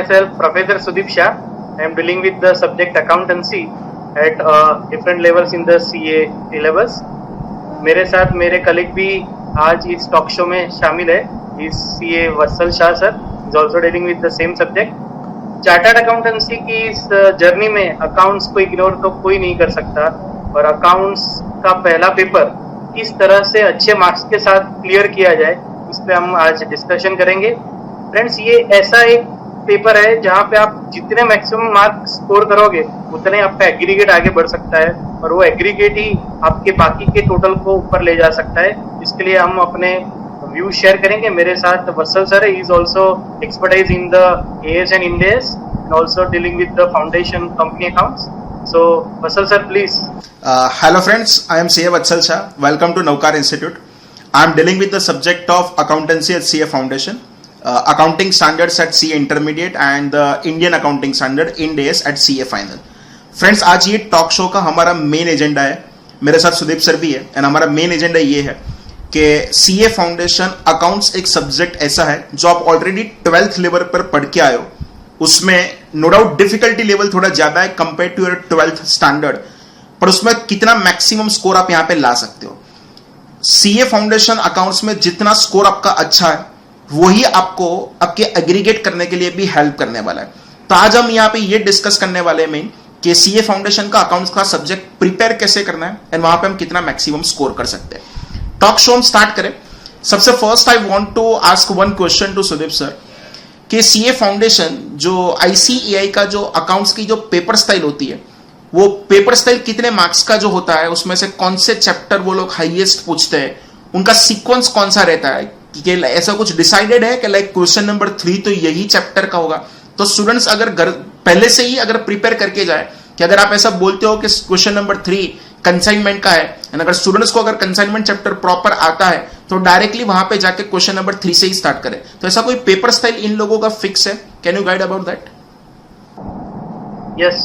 myself Professor Sudeep Shah. I am dealing with the subject accountancy at different levels in the CA syllabus. मेरे साथ मेरे colleague भी आज इस talk show में शामिल है. इस CA Vatsal Shah sir is also dealing with the same subject. Chartered accountancy की इस जर्नी में अकाउंट्स को इग्नोर तो कोई नहीं कर सकता और अकाउंट्स का पहला पेपर किस तरह से अच्छे मार्क्स के साथ क्लियर किया जाए इस पे हम आज डिस्कशन करेंगे. फ्रेंड्स, ये ऐसा एक पेपर है जहाँ पे आप जितने मैक्सिमम मार्क्स स्कोर करोगे उतने आपका एग्रीगेट आगे बढ़ सकता है और वो एग्रीगेट ही आपके बाकी के टोटल को ऊपर ले जा सकता है. इसके लिए हम अपने व्यू शेयर करेंगे. मेरे साथ वत्सल सर है. He is also expertise in the AS and Ind AS and also dealing with the foundation company accounts. So Vatsal sir, please. Hello friends, I am CA Vatsal Shah. Welcome to Naukar Institute. I am dealing with the subject of accountancy at CA Foundation, accounting standards at CA Intermediate and the Indian accounting standard Ind AS at CA Final. Friends, आज ये talk show का हमारा main agenda है. मेरे साथ Sudeep sir भी है and हमारा मेन एजेंडा ये है कि CA फाउंडेशन अकाउंट्स एक सब्जेक्ट ऐसा है जो आप ऑलरेडी 12th लेवल पर पढ़ के आए हो. उसमें नो डाउट डिफिकल्टी लेवल थोड़ा ज्यादा है compare to your 12th standard, पर उसमें कितना मैक्सिमम स्कोर आप यहां पे ला सकते हो. CA फाउंडेशन अकाउंट्स में जितना स्कोर आपका अच्छा है वही आपको आपके एग्रीगेट करने के लिए भी हेल्प करने वाला है. तो आज हम यहाँ पे ये डिस्कस करने वाले हैं कि CA फाउंडेशन का अकाउंट्स का सब्जेक्ट प्रिपेयर कैसे करना है एंड वहां पे हम कितना मैक्सिमम स्कोर कर सकते हैं. टॉक शो हम स्टार्ट करें. सबसे first I want to ask one question to Sudeep sir कि CA फाउंडेशन जो ICAI का जो अकाउंट्स की जो पेपर स्टाइल होती है वो पेपर स्टाइल कितने मार्क्स का जो होता है, उसमें से कौन से चैप्टर वो लोग हाईएस्ट पूछते हैं, उनका सीक्वेंस कौन सा रहता है, कि ऐसा कुछ डिसाइडेड है कि लाइक क्वेश्चन नंबर 3 तो यही चैप्टर का होगा. तो स्टूडेंट्स अगर पहले से ही अगर प्रिपेयर करके जाए कि अगर आप ऐसा बोलते हो कि क्वेश्चन नंबर 3 कंसाइनमेंट का है एंड अगर स्टूडेंट्स को अगर कंसाइनमेंट चैप्टर प्रॉपर आता है तो डायरेक्टली वहां पे जाके क्वेश्चन नंबर 3 से ही स्टार्ट करें. तो ऐसा कोई पेपर स्टाइल इन लोगों का फिक्स है? Can you guide about that? Yes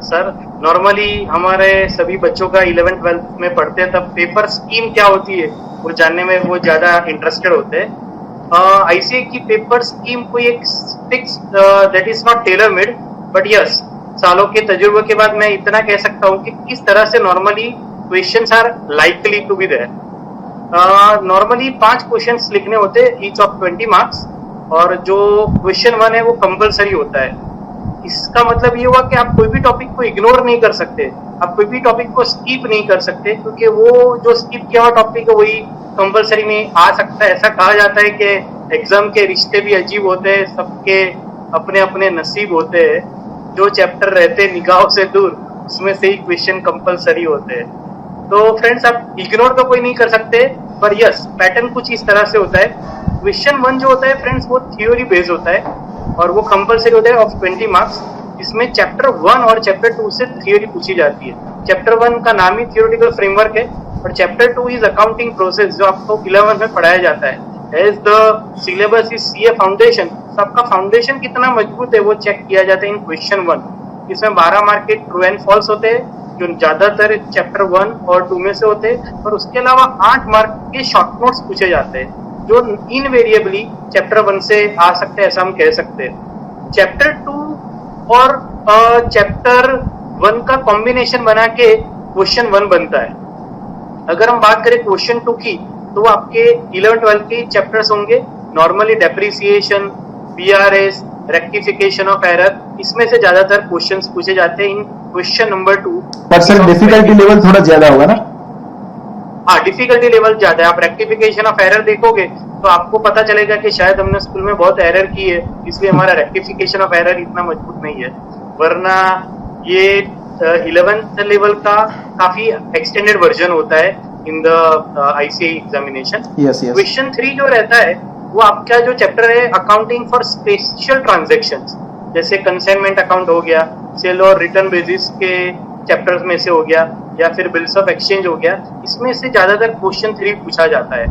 sir, normally हमारे सभी बच्चों का 11th 12th में पढ़ते हैं तब पेपर स्कीम क्या होती है वो जानने में वो ज्यादा इंटरेस्टेड होते हैं. ICAI की पेपर स्कीम कोई एक fix that is not tailor made, but yes सालों के तजुर्बे के बाद मैं इतना कह सकता हूँ कि किस तरह से normally questions are likely to be there. Normally 5 questions लिखने होते हैं ईच ऑफ 20 मार्क्स और जो क्वेश्चन 1 है वो कंपलसरी होता है. इसका मतलब ये हुआ कि आप कोई भी टॉपिक को इग्नोर नहीं कर सकते, आप कोई भी टॉपिक को स्किप नहीं कर सकते, क्योंकि वो जो स्किप किया हुआ टॉपिक है वही कंपलसरी में आ सकता है. ऐसा कहा जाता है कि एग्जाम के रिश्ते भी अजीब होते हैं, सबके अपने अपने नसीब होते हैं. जो चैप्टर रहते निगाहों से दूर उसमें से ही क्वेश्चन कंपलसरी होते हैं. तो फ्रेंड्स, आप इग्नोर तो कोई नहीं कर सकते, पर यस पैटर्न कुछ इस तरह से होता है. क्वेश्चन 1 जो होता है फ्रेंड्स वो थ्योरी बेस्ड होता है और वो कंपलसरी होता है ऑफ 20 मार्क्स. इसमें चैप्टर 1 और चैप्टर 2 से थ्योरी पूछी जाती है. चैप्टर 1 का नाम ही थियोरेटिकल फ्रेमवर्क है और चैप्टर 2 इज अकाउंटिंग प्रोसेस जो आपको 11th में पढ़ाया जाता है. As the syllabus is CA foundation, तो आपका फाउंडेशन कितना मजबूत है वो चेक किया जाता है इन क्वेश्चन 1. इसमें 12 मार्क के ट्रू एंड फॉल्स होते हैं जो ज्यादातर चैप्टर 1 और 2 में से होते हैं और उसके अलावा 8 मार्क के शॉर्ट नोट्स पूछे जाते हैं जो इनवेरिएबली चैप्टर 1 से आ सकते हैं, ऐसा हम कह सकते हैं. चैप्टर 2 और चैप्टर 1 का कॉम्बिनेशन बना के क्वेश्चन 1 बनता है. अगर हम बात करें क्वेश्चन 2 की तो वो आपके 11th 12th के चैप्टर्स होंगे. Normally depreciation, BRS, rectification of error, इसमें से ज्यादातर क्वेश्चंस पूछे जाते हैं इन क्वेश्चन नंबर 2. पर सर डिफिकल्टी लेवल थोड़ा ज्यादा होगा ना? हाँ, डिफिकल्टी लेवल ज्यादा है. आप रेक्टिफिकेशन ऑफ एरर देखोगे तो आपको पता चलेगा कि शायद हमने स्कूल में बहुत एरर की है इसलिए हमारा रेक्टिफिकेशन ऑफ एरर इतना मजबूत नहीं है. वरना ये 11th लेवल का काफी एक्सटेंडेड वर्जन होता है in the ICAI examination. Question 3 जो रहता है वो आपका जो चैप्टर है अकाउंटिंग फॉर स्पेशल ट्रांजैक्शंस, जैसे कंसाइनमेंट अकाउंट हो गया, सेल और रिटर्न बेसिस के चैप्टर्स में से हो गया या फिर बिल्स ऑफ एक्सचेंज हो गया. इसमें से ज्यादातर क्वेश्चन 3 पूछा जाता है.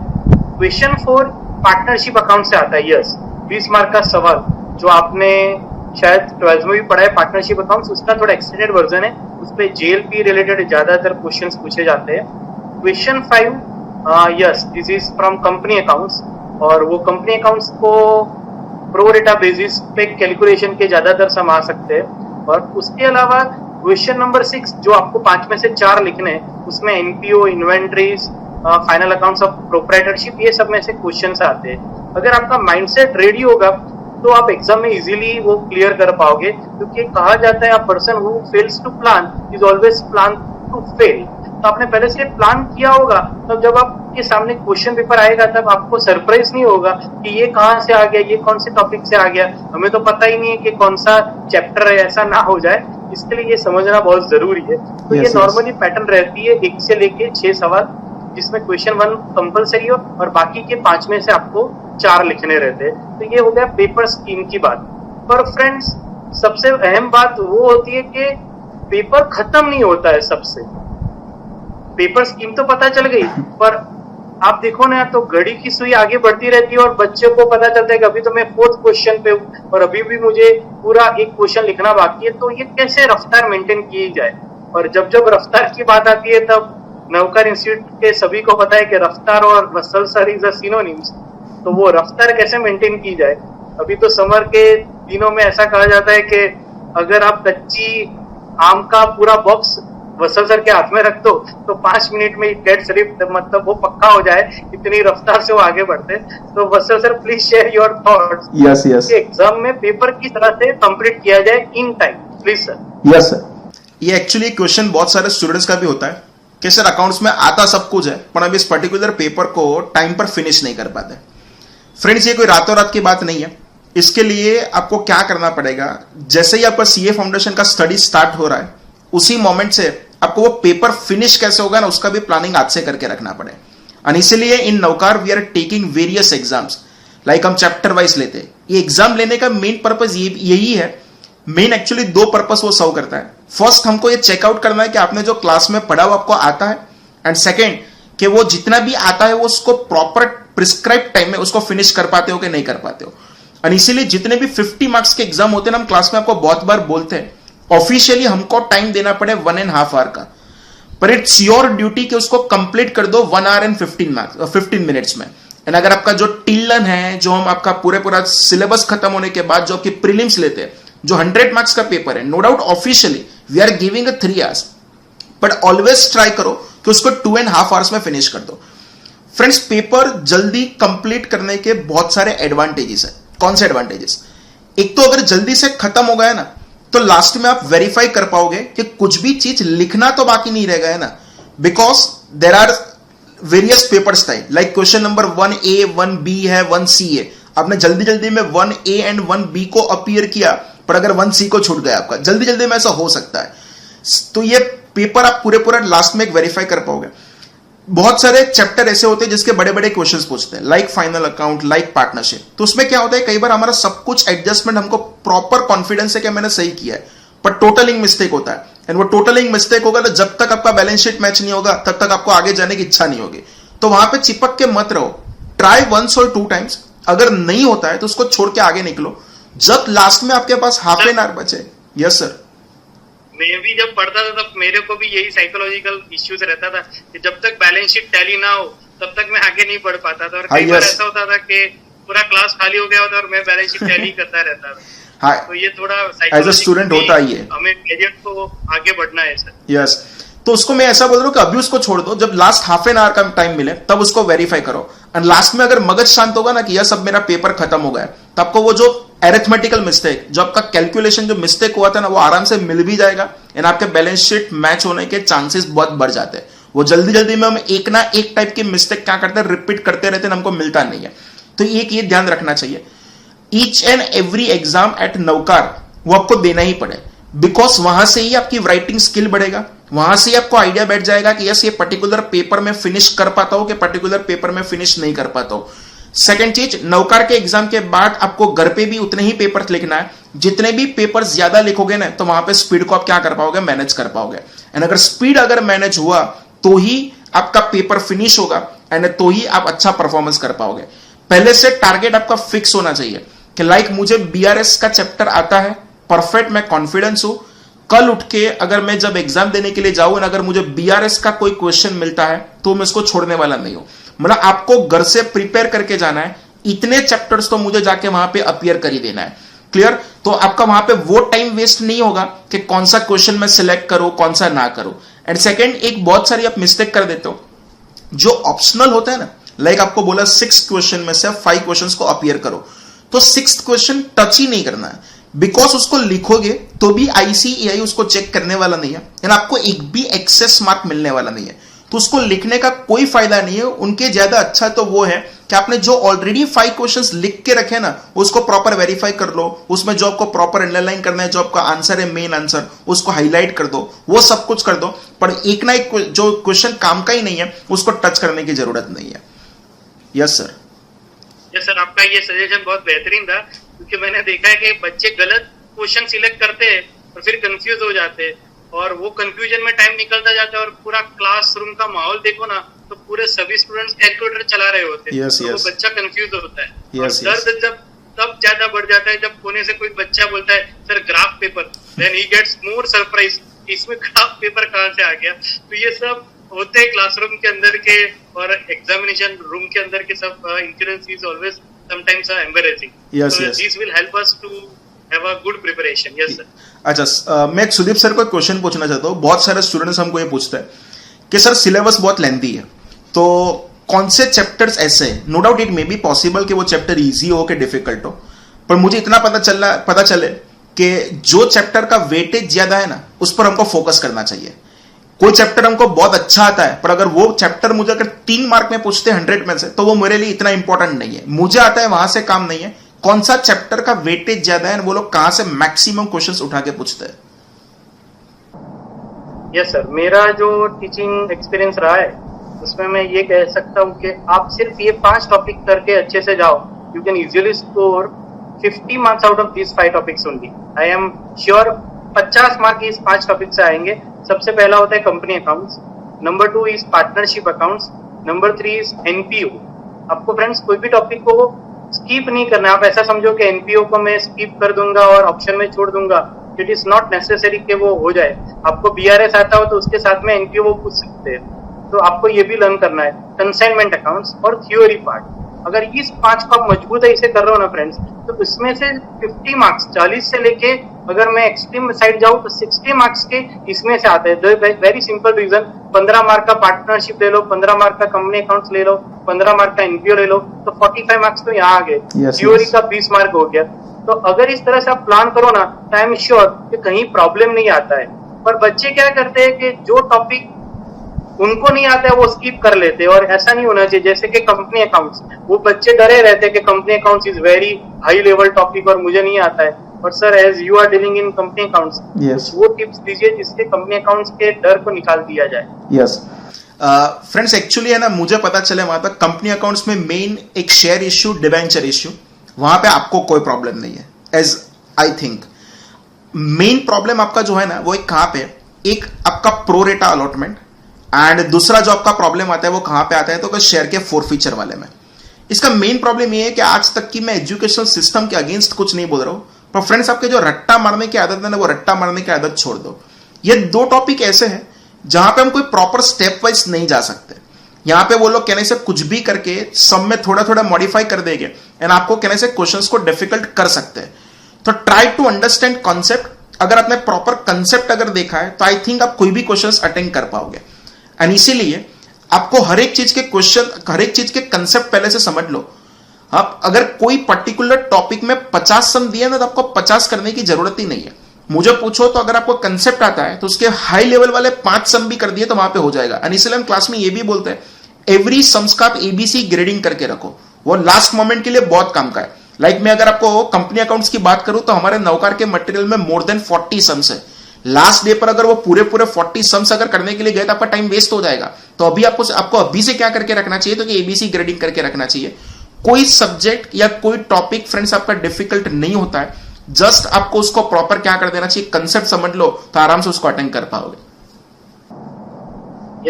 क्वेश्चन 4 पार्टनरशिप अकाउंट से आता है. यस 20 मार्क का सवाल जो आपने शायद 12th में भी पढ़ा है, पार्टनरशिप अकाउंट्स, उसका थोड़ा एक्सटेंडेड वर्जन है. उस पर JLP रिलेटेड ज्यादातर क्वेश्चंस पूछे जाते हैं. Question 5 yes this is from company accounts और वो कंपनी अकाउंट्स को प्रो रेटा बेसिस पे कैलकुलेशन के ज्यादातर सम आ सकते हैं। और उसके अलावा क्वेश्चन नंबर 6 जो आपको 5 में से 4 लिखने हैं, उसमें NPO, inventories, final accounts of proprietorship, ये सब में से क्वेश्चन आते हैं। अगर आपका माइंडसेट रेडी होगा तो आप एग्जाम में इजीली वो क्लियर कर पाओगे, क्योंकि कहा जाता है a person who fails to plan is always plan to fail. तो आपने पहले से प्लान किया होगा, तब जब आपके सामने क्वेश्चन पेपर आएगा तब आपको सरप्राइज नहीं होगा कि ये कहाँ से आ गया, ये कौन से टॉपिक से आ गया, हमें तो पता ही नहीं है कि कौन सा चैप्टर है, ऐसा ना हो जाए। इसके लिए ये समझना बहुत जरूरी है। तो ये नॉर्मली पैटर्न रहती है 1 से लेके 6 सवाल, जिसमें क्वेश्चन 1 कंपलसरी हो और बाकी के 5 में से आपको 4 लिखने रहते हैं। तो ये हो गया पेपर स्कीम की बात। पर फ्रेंड्स, सबसे अहम बात वो होती है कि पेपर खत्म नहीं होता है। सबसे पेपर स्कीम तो पता चल गई, पर आप देखो ना तो घड़ी की सुई आगे बढ़ती रहती है और बच्चे को पता चलता है कि अभी तो मैं 4th क्वेश्चन पे हूँ और अभी भी मुझे पूरा एक क्वेश्चन लिखना बाकी है। तो ये कैसे रफ्तार मेंटेन की जाए? और जब जब रफ्तार की बात आती है तब नवकार इंस्टीट्यूट के सभी को पता है कि रफ्तार और वत्सल सर इज अ सिनोनिम्स। तो वो रफ्तार कैसे मेंटेन की जाए? अभी तो समर के दिनों में ऐसा कहा जाता है कि अगर आप कच्ची आम का पूरा बॉक्स वत्सल सर के हाथ में रख दो तो 5 मिनट में गेट रिप्ड, मतलब वो पक्का हो जाए, इतनी रफ्तार से वो आगे बढ़ते। तो Vatsal sir, please share your thoughts. Yes exam में पेपर किस तरह से कंप्लीट किया जाए in time, please sir. Yes sir. ये एक्चुअली क्वेश्चन बहुत सारे स्टूडेंट्स का भी होता है कि सर अकाउंट्स में आता सब कुछ है पर अब इस पर्टिकुलर पेपर को टाइम पर फिनिश नहीं कर पाते। फ्रेंड्स, ये कोई रातों रात की बात नहीं है। इसके लिए आपको क्या करना पड़ेगा, जैसे ही आपका सीए फाउंडेशन का स्टडी स्टार्ट हो रहा है उसी मोमेंट से आपको वो पेपर फिनिश कैसे होगा ना, उसका भी प्लानिंग आज से करके रखना पड़े। और इसीलिए in Navkar we are taking various exams, like हम चैप्टर वाइज लेते हैं। ये एग्जाम लेने का मेन पर्पज यही है। मेन एक्चुअली 2 पर्पस वो सर्व करता है। फर्स्ट, हमको ये चेकआउट करना है कि आपने जो क्लास में पढ़ा वो आपको आता है, एंड सेकेंड कि वो जितना भी आता है वो उसको प्रॉपर प्रिस्क्राइब टाइम में उसको फिनिश कर पाते हो कि नहीं कर पाते हो। और इसीलिए जितने भी 50 मार्क्स के एग्जाम होते हैं ना, हम क्लास में आपको बहुत बार बोलते हैं ऑफिशियली हमको टाइम देना पड़े 1.5 आवर का, पर इट्स योर ड्यूटी कि उसको कंप्लीट कर दो 1 hour and 15 मिनट्स में। एंड अगर आपका जो टिल्लन है, जो हम आपका पूरा सिलेबस खत्म होने के बाद जो आपकी प्रीलिम्स लेते हैं, जो 100 मार्क्स का पेपर है, no doubt officially we are giving 3 hours, but always try करो कि उसको 2.5 hours में फिनिश कर दो। फ्रेंड्स, पेपर जल्दी कंप्लीट करने के बहुत सारे एडवांटेजेस है। कौन से एडवांटेजेस? एक तो अगर जल्दी से खत्म हो गया ना तो लास्ट में आप वेरीफाई कर पाओगे कि कुछ भी चीज लिखना तो बाकी नहीं रह गया ना, because there are various paper style, like question number 1A 1B है 1C है। आपने जल्दी जल्दी में 1A एंड 1B को अपीयर किया, पर अगर 1C को छूट गया आपका, जल्दी जल्दी में ऐसा हो सकता है। तो ये पेपर आप पूरे लास्ट में एक वेरीफाई कर पाओगे। बहुत सारे चैप्टर ऐसे होते हैं जिसके बड़े बड़े क्वेश्चंस पूछते हैं, like final account, like partnership. तो उसमें क्या होता है, कई बार हमारा सब कुछ एडजस्टमेंट हमको प्रॉपर कॉन्फिडेंस है कि मैंने सही किया है, पर टोटलिंग मिस्टेक होता है। एंड वो टोटलिंग मिस्टेक होगा तो जब तक आपका बैलेंस शीट मैच नहीं होगा तब तक आपको आगे जाने की इच्छा नहीं होगी। तो वहां पे चिपक के मत रहो, ट्राई 1 और 2 टाइम्स। अगर नहीं होता है तो उसको छोड़ के आगे निकलो, जब लास्ट में आपके पास हाफ एन आवर बचे। Yes sir. मैं भी जब पढ़ता था तब मेरे को भी यही साइकोलॉजिकल इश्यूज रहता था कि जब तक बैलेंस शीट टैली ना हो तब तक मैं आगे नहीं बढ़ पाता था। और कई बार ऐसा होता था कि पूरा क्लास खाली हो गया होता और मैं बैलेंस शीट टैली करता रहता था। हाँ, तो ये थोड़ा एज अ स्टूडेंट होता ही है, हमें कैरियर को आगे बढ़ना है सर। यस। तो उसको मैं ऐसा बोल रहा हूं कि अभी उसको छोड़ दो, जब लास्ट हाफ एन आवर का टाइम मिले तब उसको वेरीफाई करो। एंड लास्ट में अगर मगज शांत होगा ना कि यह सब मेरा पेपर खत्म हो गया, तो आपको वो जो एरिथमेटिकल मिस्टेक, जो आपका कैलकुलेशन जो मिस्टेक हुआ था ना, वो आराम से मिल भी जाएगा। एंड आपके बैलेंस शीट मैच होने के चांसेस बहुत बढ़ जाते हैं। वो जल्दी जल्दी में हम एक ना एक टाइप की मिस्टेक क्या करते हैं, रिपीट करते रहते हैं, हमको मिलता नहीं है। तो एक ये ध्यान रखना चाहिए, each and every exam at नवकार वो आपको देना ही पड़े, बिकॉज वहां से ही आपकी राइटिंग स्किल बढ़ेगा, वहां से ही आपको आइडिया बैठ जाएगा कि यस ये पर्टिकुलर पेपर में फिनिश कर पाता हूं कि पर्टिकुलर पेपर में फिनिश नहीं कर पाता हूं। सेकेंड चीज, नवकार के एग्जाम के बाद आपको घर पे भी उतने ही पेपर लिखना है। जितने भी पेपर ज्यादा लिखोगे ना तो वहां पे स्पीड को आप क्या कर पाओगे, मैनेज कर पाओगे। एंड अगर स्पीड अगर मैनेज हुआ तो ही आपका पेपर फिनिश होगा एंड तो ही आप अच्छा परफॉर्मेंस कर पाओगे। पहले से टारगेट आपका फिक्स होना चाहिए कि लाइक मुझे बीआरएस का चैप्टर आता है, परफेक्ट, मैं कॉन्फिडेंस हूं, कल उठ के अगर मैं जब एग्जाम देने के लिए जाऊं अगर मुझे बीआरएस का कोई क्वेश्चन मिलता है तो मैं इसको छोड़ने वाला नहीं हूं। मतलब आपको घर से प्रिपेयर करके जाना है, इतने चैप्टर्स तो मुझे जाके वहां पे अपीयर कर ही देना है। क्लियर? तो आपका वहां पे वो टाइम वेस्ट नहीं होगा कि कौन सा क्वेश्चन मैं सिलेक्ट करूं, कौन सा ना करूं। एंड सेकेंड, एक बहुत सारी आप मिस्टेक कर देते हो जो ऑप्शनल होता है ना, लाइक आपको बोला 6 क्वेश्चन में से 5 क्वेश्चन को अपीयर करो, तो 6th क्वेश्चन टच ही नहीं करना है, बिकॉज उसको लिखोगे तो भी ICAI उसको चेक करने वाला नहीं है, यानी आपको एक भी एक्सेस मार्क मिलने वाला नहीं है, तो उसको लिखने का कोई फायदा नहीं है। उनके ज्यादा अच्छा तो वो है कि आपने जो ऑलरेडी 5 क्वेश्चंस लिख के रखे ना, उसको प्रॉपर वेरीफाई कर लो, उसमें जो आपको प्रॉपर अंडरलाइन करना है, जो आपका आंसर है मेन आंसर, उसको हाईलाइट कर दो, वो सब कुछ कर दो, पर एक ना एक जो क्वेश्चन काम का ही नहीं है उसको टच करने की जरूरत नहीं है। Yes sir. यस सर, आपका ये सजेशन बहुत बेहतरीन था, क्योंकि मैंने देखा है कि बच्चे गलत क्वेश्चन सिलेक्ट करते हैं और फिर कंफ्यूज हो जाते हैं, और वो कंफ्यूजन में टाइम निकलता जाता है, और पूरा क्लासरूम का माहौल देखो ना तो पूरे सभी स्टूडेंट्स कैलकुलेटर चला रहे होते हैं। yes, तो yes. वो बच्चा कंफ्यूज होता है। yes, और दर्द जब तब ज्यादा बढ़ जाता है जब कोने से कोई बच्चा बोलता है sir graph paper, then he gets more surprise, इसमें ग्राफ पेपर कहाँ से आ गया। तो ये सब होते हैं क्लासरूम के अंदर के और एग्जामिनेशन रूम के अंदर के सब incidents is always sometimes embarrassing. Yes, so yes. this will help us to have a good preparation. Yes sir. अच्छा, मैं एक सुदीप सर को एक क्वेश्चन पूछना चाहता हूँ। बहुत सारे स्टूडेंट्स हमको ये पूछते हैं कि सर सिलेबस बहुत लेंथी है, तो कौन से चैप्टर्स ऐसे हैं, no doubt it may be possible कि वो चैप्टर इजी हो कि डिफिकल्ट हो, पर मुझे इतना पता चले कि जो चैप्टर का वेटेज ज्यादा है ना उस पर हमको फोकस करना चाहिए। कोई चैप्टर हमको बहुत अच्छा आता है, पर अगर वो चैप्टर मुझे अगर 3 मार्क में पूछते हैं 100 में से, तो वो मेरे लिए इतना इंपॉर्टेंट नहीं है, मुझे आता है वहां से काम नहीं है। कौन सा चैप्टर का वेटेज ज्यादा है, वो लोग कहां से मैक्सिमम क्वेश्चंस उठा के पूछते हैं? यस सर, मेरा जो टीचिंग एक्सपीरियंस रहा है उसमें मैं ये कह सकता हूँ कि आप सिर्फ ये 5 टॉपिक करके अच्छे से जाओ, you can easily score 50 marks out of this 5 topics only. I am sure 50 mark इस 5 टॉपिक से आएंगे। सबसे पहला होता है company accounts, number 2 is partnership accounts, number 3 is NPO। आपको फ्रेंड्स कोई भी टॉपिक को स्किप नहीं करना। आप ऐसा समझो कि NPO को मैं स्किप कर दूंगा और ऑप्शन में छोड़ दूंगा, इट इज नॉट नेसेसरी कि वो हो जाए। आपको BRS आता हो तो उसके साथ में NPO वो पूछ सकते हैं, तो आपको ये भी लर्न करना है। कंसाइनमेंट अकाउंट्स और थ्योरी पार्ट, अगर इस 5 को आप मजबूत इसे कर रहे हो ना फ्रेंड्स, तो इसमें से 50 मार्क्स 40 से लेके अगर मैं एक्सट्रीम साइड जाऊं तो 60 मार्क्स के इसमें से आते हैं। वेरी सिंपल रीजन, 15 मार्क का पार्टनरशिप ले लो, 15 मार्क का कंपनी अकाउंट्स ले लो, 15 मार्क का NPO ले लो, तो 45 मार्क्स तो यहाँ आ गए। थ्योरी का 20 मार्क हो गया। तो अगर इस तरह से आप प्लान करो ना, तो आई एम श्योर कि कहीं प्रॉब्लम नहीं आता है। पर बच्चे क्या करते हैं कि जो टॉपिक उनको नहीं आता है वो स्किप कर लेते हैं, और ऐसा नहीं होना चाहिए। जैसे कि कंपनी अकाउंट्स, वो बच्चे डरे रहते हैं कि company accounts is very high level topic और मुझे नहीं आता है। और sir as you are dealing in company accounts, वो टिप्स दीजिए जिससे कंपनी अकाउंट्स के डर को निकाल दिया जाए। यस फ्रेंड्स, एक्चुअली है ना, मुझे पता चले वहां तक कंपनी अकाउंट्स में मेन एक शेयर इश्यू, डिबेंचर इश्यू, वहां पे आपको कोई प्रॉब्लम नहीं है। As I think main problem आपका जो है ना वो एक कहां पे, एक आपका प्रो रेटा अलॉटमेंट, एंड दूसरा जो आपका प्रॉब्लम आता है वो कहां पे आता है, तो शेयर के फोरफीचर वाले में। इसका मेन प्रॉब्लम ये है कि आज तक की मैं एजुकेशन सिस्टम के अगेंस्ट कुछ नहीं बोल रहा हूं, पर फ्रेंड्स आपके जो रट्टा मारने की आदत है ना, वो रट्टा मारने की आदत छोड़ दो। ये 2 टॉपिक ऐसे हैं जहां पे हम कोई प्रॉपर स्टेप वाइज नहीं जा सकते। यहां पे वो लोग कहने से कुछ भी करके सब में थोड़ा थोड़ा मॉडिफाई कर देंगे, एंड आपको कहने से क्वेश्चंस को डिफिकल्ट कर सकते हैं। तो ट्राई टू अंडरस्टैंड कॉन्सेप्ट। अगर आपने प्रॉपर कंसेप्ट अगर देखा है तो आई थिंक आप कोई भी क्वेश्चंस अटेंड कर पाओगे। एंड इसीलिए आपको हर एक चीज के क्वेश्चन, हर एक चीज के कंसेप्ट पहले से समझ लो। आप अगर कोई पर्टिकुलर टॉपिक में 50 सम दिए ना, तो आपको 50 करने की जरूरत ही नहीं है। मुझे पूछो तो अगर आपको कंसेप्ट आता है तो उसके हाई लेवल वाले 5 सम भी कर दिए तो वहां पे हो जाएगा। एंड इसलिए हम क्लास में ये भी बोलते हैं एवरी सम्स का आप ABC ग्रेडिंग करके रखो, वो लास्ट मोमेंट के लिए बहुत काम का है। लाइक मैं अगर आपको कंपनी अकाउंट्स की बात करूं तो हमारे नौकार के मटेरियल में मोर देन 40 सम्स है। लास्ट डे पर अगर वो पूरे 40 सम्स अगर करने के लिए गए तो आपका टाइम वेस्ट हो जाएगा। तो अभी आपको अभी से क्या करके रखना चाहिए, तो कि ABC ग्रेडिंग करके रखना चाहिए। कोई सब्जेक्ट या कोई टॉपिक फ्रेंड्स आपका डिफिकल्ट नहीं होता है, जस्ट आपको उसको प्रॉपर क्या कर देना चाहिए, कंसेप्ट समझ लो तो आराम से उसको अटेंड कर पाओगे।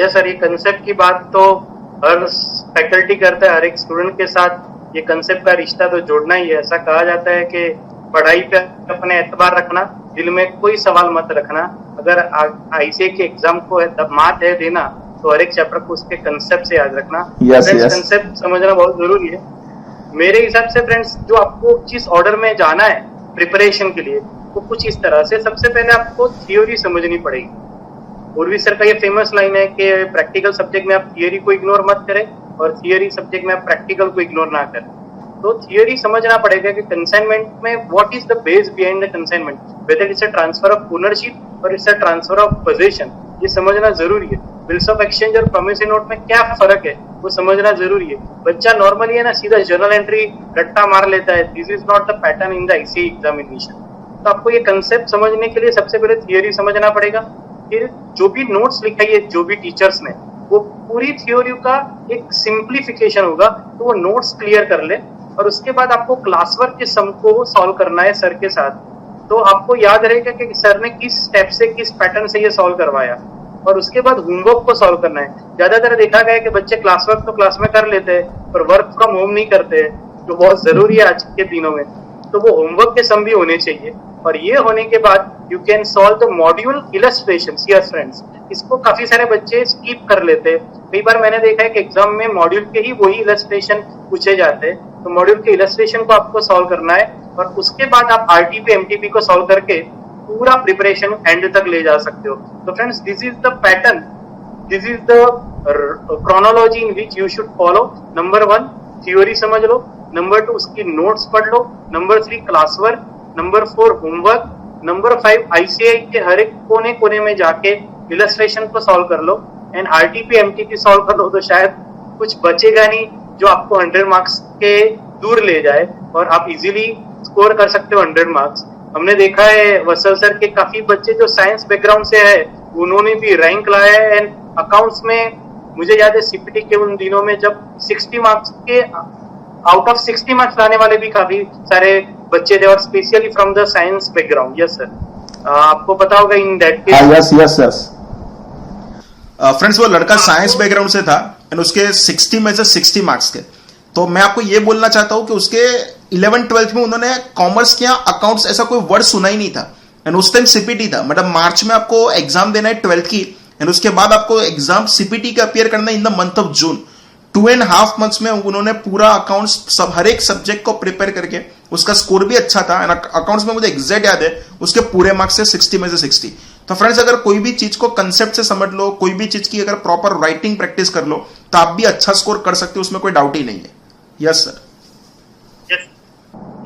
यस सर, ये कंसेप्ट की बात तो हर फैकल्टी करता है, हर एक स्टूडेंट के साथ ये कंसेप्ट का रिश्ता तो जोड़ना ही है। ऐसा कहा जाता है कि पढ़ाई पे अपने एतबार रखना, दिल में कोई सवाल मत रखना। अगर ICAI के एग्जाम को मात है देना, तो हर एक चैप्टर को उसके कंसेप्ट से याद रखना। कंसेप्ट समझना बहुत जरूरी है। मेरे हिसाब से फ्रेंड्स जो आपको जिस ऑर्डर में जाना है प्रिपरेशन के लिए वो कुछ इस तरह से, सबसे पहले आपको थियोरी समझनी पड़ेगी। उर्वी सर का ये फेमस लाइन है कि प्रैक्टिकल सब्जेक्ट में आप थियोरी को इग्नोर मत करें और थियोरी सब्जेक्ट में आप प्रैक्टिकल को इग्नोर ना करें। तो थियोरी समझना पड़ेगा कि कंसाइनमेंट में what is the base behind the consignment, whether it's a transfer of ownership और it's a transfer of possession, ये समझना जरूरी है। बिल्स ऑफ एक्सचेंज और प्रॉमिसरी नोट में क्या फर्क है वो समझना जरूरी है। बच्चा नॉर्मली है ना सीधा जर्नल एंट्री रट्टा मार लेता है, this is not the pattern in the ICA examination. तो आपको ये कंसेप्ट समझने के लिए सबसे पहले थियोरी समझना पड़ेगा, फिर जो भी नोट्स लिखाई है जो भी टीचर्स ने वो पूरी थ्योरी का एक सिंप्लीफिकेशन होगा, तो वो नोट्स क्लियर कर ले। और उसके बाद आपको क्लास वर्क के सम को सॉल्व करना है सर के साथ, तो आपको याद रहेगा कि सर ने किस स्टेप से किस पैटर्न से ये सॉल्व करवाया। और उसके बाद होमवर्क को सॉल्व करना है। ज्यादातर देखा गया है कि बच्चे क्लास वर्क तो क्लास में कर लेते हैं पर वर्क फ्रॉम होम नहीं करते, जो बहुत जरूरी है आज के दिनों में। तो वो होमवर्क के सम भी होने चाहिए। और ये होने के बाद you can solve the module illustrations. Yes friends, इसको काफी सारे बच्चे स्किप कर लेते हैं। कई बार मैंने देखा है कि एग्जाम में मॉड्यूल के ही वही इलस्ट्रेशन पूछे जाते हैं, तो मॉड्यूल के इलस्ट्रेशन को आपको सॉल्व करना है और उसके बाद आप आरटीपी एमटीपी को सॉल्व करके पूरा प्रिपरेशन एंड तक ले जा सकते हो। तो friends, this is the pattern, this is the chronology in which you should follow. Number 1 theory समझ लो, नंबर 2 उसकी नोट्स पढ़ लो, number 3 class work, number 4 homework, number 5 ICI के हर एक कोने कोने में जाके इलस्ट्रेशन को सॉल्व कर लो एंड आरटीपी एमटीपी सॉल्व कर लो, तो शायद कुछ बचेगा नहीं जो आपको 100 मार्क्स के दूर ले जाए और आप इजीली स्कोर कर सकते हो 100 मार्क्स। हमने देखा है वत्सल सर के काफी बच्चे जो साइंस बैकग्राउंड से है उन्होंने भी रैंक लाया है एंड अकाउंट्स में मुझे याद है सीपीटी के उन दिनों में जब 60 मार्क्स के आउट ऑफ 60 मार्क्स लाने वाले भी काफी सारे बच्चे थे और specially from the science background. Yes sir, आपको पता होगा in that case. Yes yes yes friends, वो लड़का साइंस बैकग्राउंड से था एंड उसके 60 में से 60 मार्क्स थे। तो मैं आपको ये बोलना चाहता हूं कि उसके 11th-12th में उन्होंने कॉमर्स किया, अकाउंट्स ऐसा कोई वर्ड सुना ही नहीं था एंड उस टाइम सीपीटी था। मतलब मार्च में आपको एग्जाम देना है 12th की एंड उसके बाद आपको एग्जाम सीपीटी का अपीयर करना है in the month of June. 2.5 months में उन्होंने पूरा अकाउंट्स सब हर एक सब्जेक्ट को प्रिपेयर करके उसका स्कोर भी अच्छा था एंड अकाउंट्स में मुझे एग्जैक्ट याद है उसके पूरे मार्क्स से 60 में से 60। तो फ्रेंड्स, अगर कोई भी चीज को कंसेप्ट से समझ लो, कोई भी चीज की अगर प्रॉपर राइटिंग प्रैक्टिस कर लो तो आप भी अच्छा स्कोर कर सकते हो, उसमें कोई डाउट ही नहीं है। यस सर,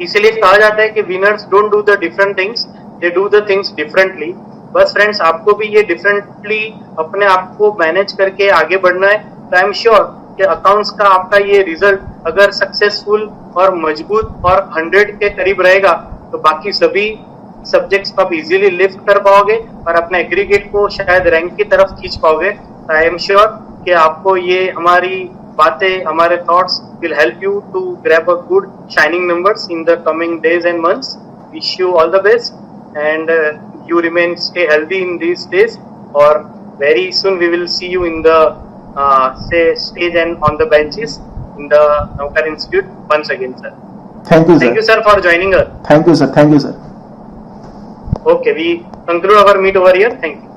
इसीलिए कहा जाता है कि winners don't do the different things, they do the things differently. बस फ्रेंड्स, आपको भी ये डिफरेंटली अपने आप को मैनेज करके आगे बढ़ना है। तो आई एम श्योर कि अकाउंट्स का आपका ये रिजल्ट अगर सक्सेसफुल और मजबूत और 100 के करीब रहेगा तो बाकी सभी सब्जेक्ट्स को आप इजीली लिफ्ट कर पाओगे और अपने एग्रीगेट को शायद रैंक की तरफ खींच पाओगे। तो आई एम श्योर कि आपको ये हमारी बातें, हमारे thoughts will help you to grab a good shining numbers in the coming days and months. Wish you all the best and you remain stay healthy in these days, or very soon we will see you in the say stage and on the benches in the Naukar Institute once again, sir. Thank you, sir. Thank you, sir, for joining us. Thank you, sir. Thank you, sir. Okay, we conclude our meet over here. Thank you.